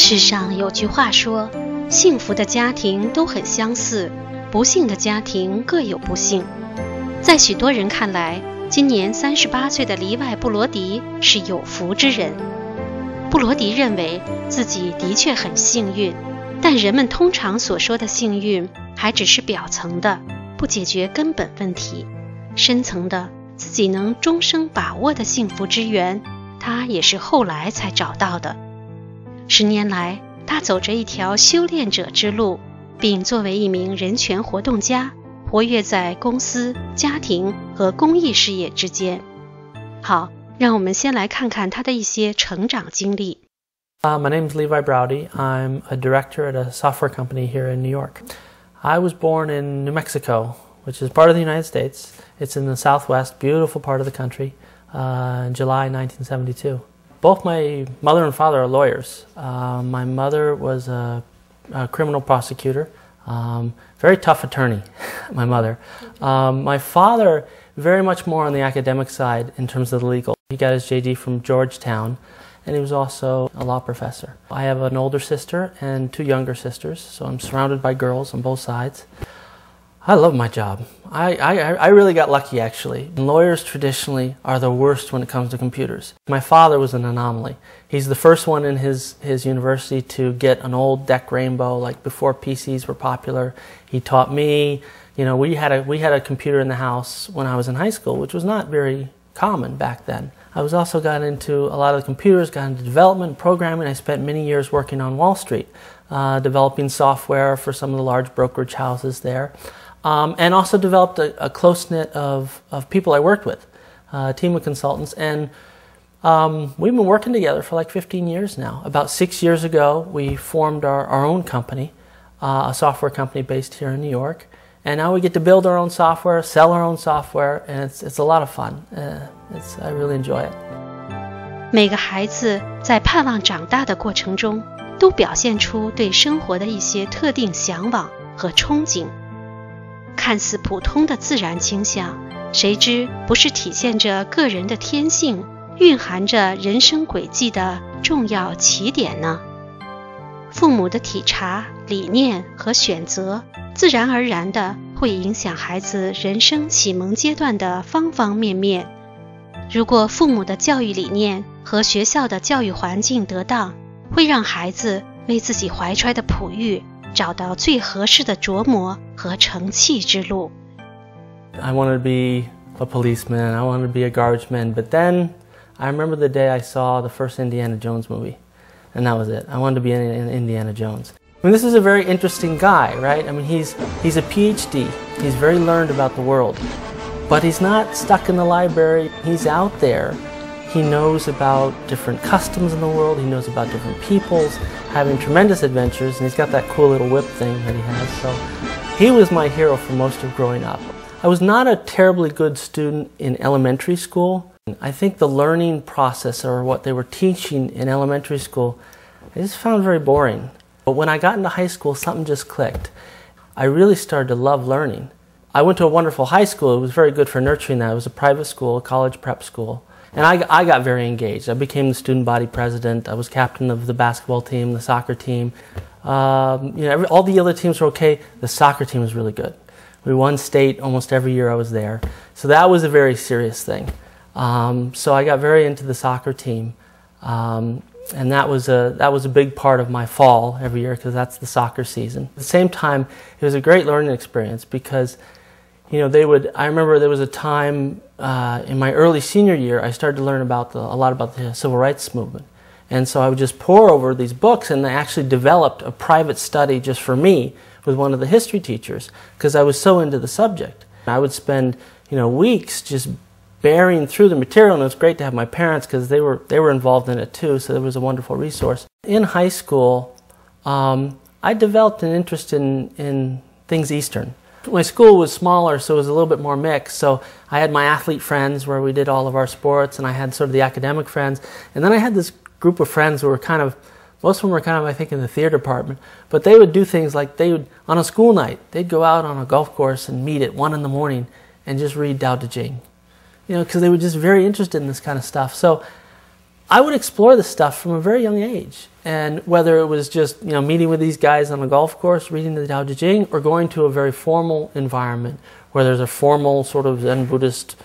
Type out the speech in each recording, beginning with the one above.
世上有句话说，幸福的家庭都很相似，不幸的家庭各有不幸。在许多人看来，今年38岁的黎外·布罗迪是有福之人。布罗迪认为自己的确很幸运，但人们通常所说的幸运还只是表层的，不解决根本问题。深层的自己能终生把握的幸福之源，他也是后来才找到的。10年来，他走着一条修炼者之路，并作为一名人权活动家，活跃在公司、家庭和公益事业之间。好，让我们先来看看他的一些成长经历。My name is Levi-Browdy. I'm a director at a software company here in New York. I was born in New Mexico, which is part of the United States. It's in the southwest, beautiful part of the country, in July 1972. Both my mother and father are lawyers. My mother was a criminal prosecutor, very tough attorney, my mother. My father, very much more on the academic side in terms of the legal. He got his JD from Georgetown, and he was also a law professor. I have an older sister and 2 younger sisters, so I'm surrounded by girls on both sides. I love my job. I really got lucky, actually. Lawyers traditionally are the worst when it comes to computers. My father was an anomaly. He's the first one in his university to get an old DEC Rainbow, like before PCs were popular. He taught me. You know, we had a computer in the house when I was in high school, which was not very common back then. I was also got into a lot of the computers, got into development, programming. I spent many years working on Wall Street, developing software for some of the large brokerage houses there. And also developed a close-knit of people I worked with, a team of consultants. And we've been working together for like 15 years now. About 6 years ago, we formed our own company, a software company based here in New York. And now we get to build our own software, sell our own software, and it's a lot of fun. I really enjoy it. 每个孩子在盼望长大的过程中，都表现出对生活的一些特定向往和憧憬。看似普通的自然倾向，谁知不是体现着个人的天性，蕴含着人生轨迹的重要起点呢？父母的体察、理念和选择，自然而然地会影响孩子人生启蒙阶段的方方面面。如果父母的教育理念和学校的教育环境得当，会让孩子为自己怀揣的璞玉找到最合适的琢磨和成器之路。 I wanted to be a policeman, I wanted to be a garbage man, but then I remember the day I saw the first Indiana Jones movie, and that was it. I wanted to be in Indiana Jones. I mean, this is a very interesting guy, right? I mean, he's a PhD. He's very learned about the world, but he's not stuck in the library. He's out there. He knows about different customs in the world. He knows about different peoples, having tremendous adventures, and he's got that cool little whip thing that he has. So he was my hero for most of growing up. I was not a terribly good student in elementary school. I think the learning process, or what they were teaching in elementary school, I just found very boring. But when I got into high school, something just clicked. I really started to love learning. I went to a wonderful high school. It was very good for nurturing that. It was a private school, a college prep school. And I got very engaged. I became the student body president. I was captain of the basketball team, the soccer team. You know, all the other teams were okay. The soccer team was really good. We won state almost every year I was there. So that was a very serious thing. So I got very into the soccer team. And that was a big part of my fall every year, because that's the soccer season. At the same time, it was a great learning experience because, you know, I remember there was a time in my early senior year, I started to learn about a lot about the civil rights movement. And so I would just pore over these books, and I actually developed a private study just for me with one of the history teachers, because I was so into the subject. I would spend, you know, weeks just bearing through the material, and it was great to have my parents, because they were involved in it too, so it was a wonderful resource. In high school, I developed an interest in things Eastern. My school was smaller, so it was a little bit more mixed. So I had my athlete friends where we did all of our sports, and I had sort of the academic friends. And then I had this group of friends who were kind of, most of them were kind of, I think, in the theater department. But they would do things like on a school night, they'd go out on a golf course and meet at 1 in the morning and just read Tao Te Ching. You know, because they were just very interested in this kind of stuff. So I would explore this stuff from a very young age. And whether it was just, meeting with these guys on a golf course, reading the Tao Te Ching, or going to a very formal environment where there's a formal sort of Zen Buddhist,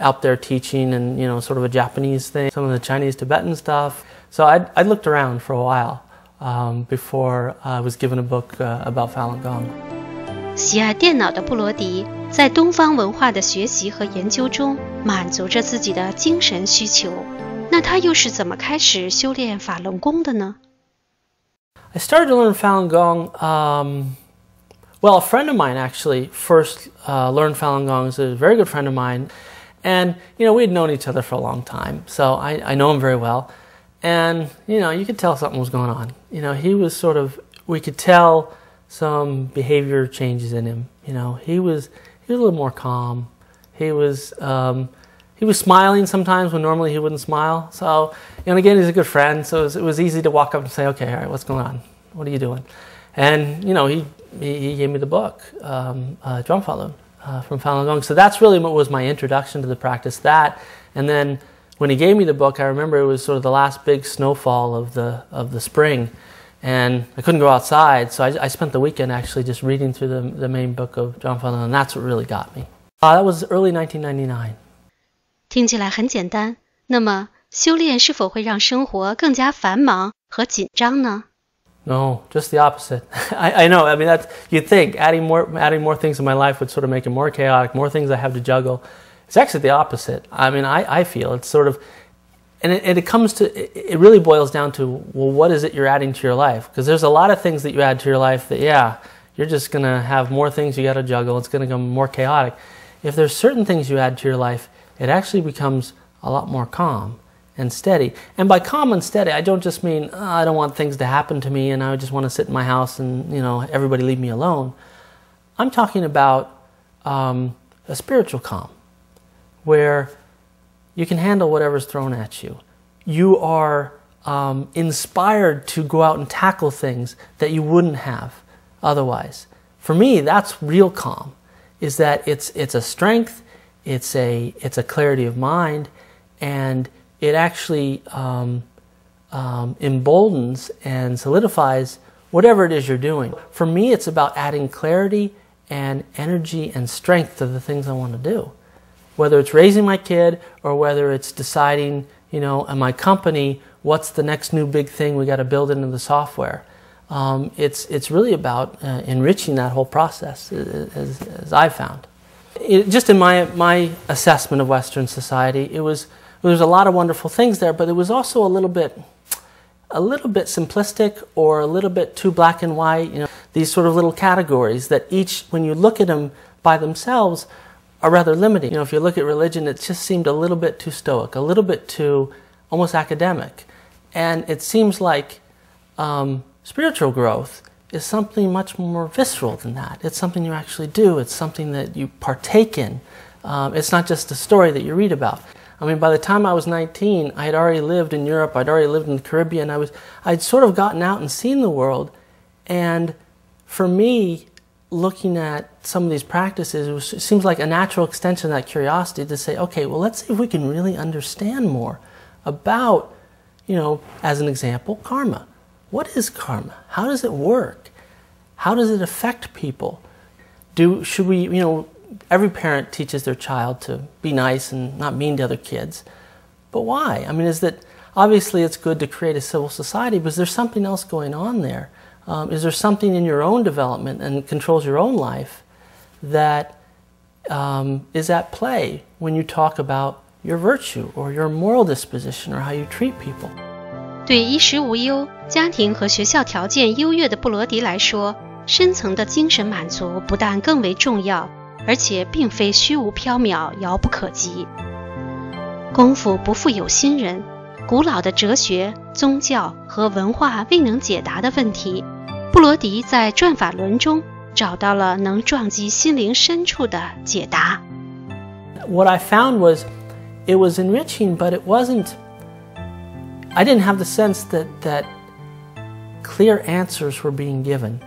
out there teaching and, sort of a Japanese thing, some of the Chinese Tibetan stuff. So I looked around for a while before I was given a book about Falun Gong. 喜爱电脑的布罗迪，在东方文化的学习和研究中，满足着自己的精神需求。那他又是怎么开始修炼法轮功的呢？ I started to learn Falun Gong. Well, a friend of mine actually first learned Falun Gong. He's a very good friend of mine. And, we had known each other for a long time. So I know him very well. And, you could tell something was going on. He was sort of, we could tell some behavior changes in him. He was a little more calm. He was smiling sometimes when normally he wouldn't smile. So, again, he's a good friend. So it was easy to walk up and say, okay, all right, what's going on? What are you doing? And, he gave me the book, Zhuang Falun, from Falun Gong. So that's really what was my introduction to the practice, that. And then when he gave me the book, I remember it was sort of the last big snowfall of the spring. And I couldn't go outside, so I spent the weekend actually just reading through the main book of Zhuang Falun, and that's what really got me. That was early 1999. 听起来很简单，那么修炼是否会让生活更加繁忙和紧张呢？ No, just the opposite. I know. I mean, that's, you'd think adding more things in my life would sort of make it more chaotic, more things I have to juggle. It's actually the opposite. I mean, I feel it's sort of, and it really boils down to, well, what is it you're adding to your life? Because there's a lot of things that you add to your life that, you're just going to have more things you got to juggle. It's going to become more chaotic. If there's certain things you add to your life, it actually becomes a lot more calm and steady. And by calm and steady, I don't just mean, I don't want things to happen to me and I just want to sit in my house and, everybody leave me alone. I'm talking about a spiritual calm where you can handle whatever's thrown at you. You are inspired to go out and tackle things that you wouldn't have otherwise. For me, that's real calm, is that it's a strength, it's a clarity of mind, and it actually emboldens and solidifies whatever it is you're doing. For me, it's about adding clarity and energy and strength to the things I want to do. Whether it's raising my kid or whether it's deciding, in my company, what's the next new big thing we got to build into the software. It's really about enriching that whole process, as I've found. Just in my assessment of Western society, there's a lot of wonderful things there, but it was also a little bit simplistic or a little bit too black and white. These sort of little categories that each, when you look at them by themselves, are rather limiting. If you look at religion, it just seemed a little bit too stoic, a little bit too almost academic. And it seems like spiritual growth is something much more visceral than that. It's something you actually do. It's something that you partake in. It's not just a story that you read about. I mean, by the time I was 19, I had already lived in Europe. I'd already lived in the Caribbean. I'd sort of gotten out and seen the world. And for me, looking at some of these practices, it seems like a natural extension of that curiosity to say, okay, well, let's see if we can really understand more about, as an example, karma. What is karma? How does it work? How does it affect people? Should we, every parent teaches their child to be nice and not mean to other kids. But why? I mean, obviously it's good to create a civil society, but is there something else going on there? Is there something in your own development and controls your own life that is at play when you talk about your virtue or your moral disposition or how you treat people? 对衣食无忧、家庭和学校条件优越的布罗迪来说，深层的精神满足不但更为重要，而且并非虚无缥缈、遥不可及。功夫不负有心人，古老的哲学、宗教和文化未能解答的问题，布罗迪在转法轮中找到了能撞击心灵深处的解答。What I found was, it was enriching, but it wasn't. I didn't have the sense that clear answers were being given.